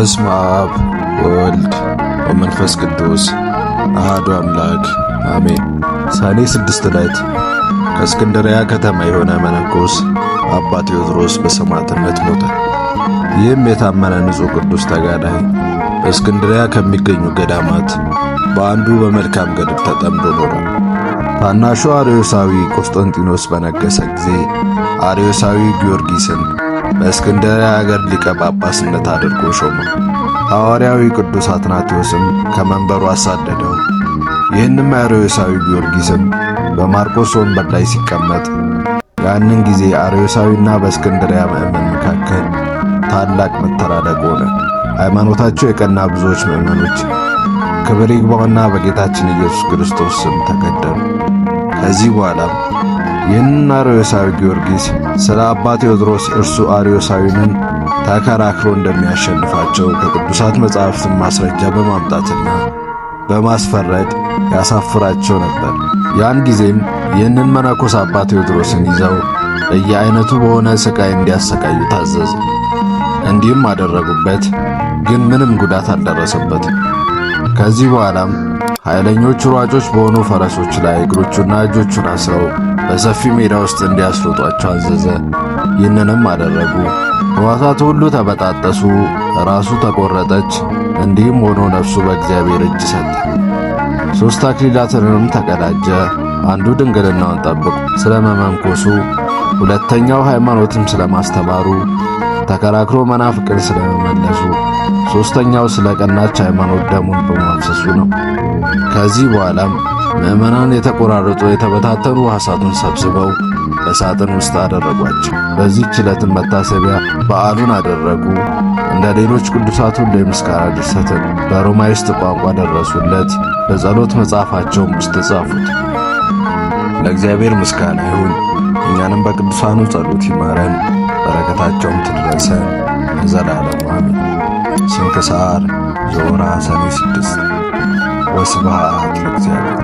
በስመ አብ ወወልድ ወመንፈስ ቅዱስ አሐዱ አምላክ አሜን። ሰኔ 6 ዕለት ከእስክንድርያ ከተማ የሆነ መነኮስ አባ ቴዎድሮስ በሰማዕትነት ሞተ። ይህም የታመነ ንጹሕ ቅዱስ ተጋዳይ በእስክንድርያ ከሚገኙ ገዳማት በአንዱ በመልካም ገድል ተጠምዶ ኖሯል። ታናሹ አርዮሳዊ ቆስጠንጢኖስ በነገሠ ጊዜ አርዮሳዊ ጊዮርጊስን በእስክንድርያ አገር ሊቀ ጳጳስነት አድርጎ ሾመው። ሐዋርያዊ ቅዱስ አትናቴዎስም ከመንበሩ አሳደደው። ይህንም አርዮሳዊ ጊዮርጊስም በማርቆስ ወንበር ላይ ሲቀመጥ ያንን ጊዜ አርዮሳዊና በእስክንድርያ ምእመን መካከል ታላቅ መተራረቅ ሆነ። ሃይማኖታቸው የቀና ብዙዎች ምእመኖች ክብር ይግባውና በጌታችን ኢየሱስ ክርስቶስ ስም ተገደሉ። ከዚህ በኋላም ይህንን አርዮሳዊ ጊዮርጊስ ስለ አባ ቴዎድሮስ እርሱ አርዮሳዊንን ተከራክሮ እንደሚያሸንፋቸው ከቅዱሳት መጻሕፍትን ማስረጃ በማምጣትና በማስፈረድ ያሳፍራቸው ነበር። ያን ጊዜም ይህንን መነኮስ አባ ቴዎድሮስን ይዘው በየአይነቱ በሆነ ሥቃይ እንዲያሰቃዩ ታዘዘ። እንዲህም አደረጉበት፣ ግን ምንም ጉዳት አልደረሰበትም። ከዚህ በኋላም ኃይለኞች ሯጮች በሆኑ ፈረሶች ላይ እግሮቹና እጆቹን አስረው በሰፊ ሜዳ ውስጥ እንዲያስሮጧቸው አዘዘ። ይህንንም አደረጉ። ሕዋሳቱ ሁሉ ተበጣጠሱ፣ ራሱ ተቆረጠች። እንዲህም ሆኖ ነፍሱ በእግዚአብሔር እጅ ሰጠ። 3 አክሊላትንም ተቀዳጀ። አንዱ ድንግልናውን ጠብቆ ስለ መመንኮሱ፣ ሁለተኛው ሃይማኖትም ስለ ማስተማሩ፣ ተከራክሮ መናፍቅን ስለመመለሱ፣ ሦስተኛው ስለ ቀናች ሃይማኖት ደሙን በማፍሰሱ ነው። ከዚህ በኋላም ምእመናን የተቆራረጡ የተበታተኑ ሕዋሳቱን ሰብስበው በሳጥን ውስጥ አደረጓቸው። በዚህች ዕለትም መታሰቢያ በዓሉን አደረጉ። እንደ ሌሎች ቅዱሳት ሁሉ የምስጋና ድርሰትን በሮማይስጥ ቋንቋ ደረሱለት። በጸሎት መጽሐፋቸውም ውስጥ ጻፉት። ለእግዚአብሔር ምስጋና ይሁን። እኛንም በቅዱሳኑ ጸሎት ይማረን፣ በረከታቸውም ትድረሰን ለዘላለሙ አሜን። ስንክሳር ዘወርኀ ሰኔ 6 ወስብሐት ለእግዚአብሔር።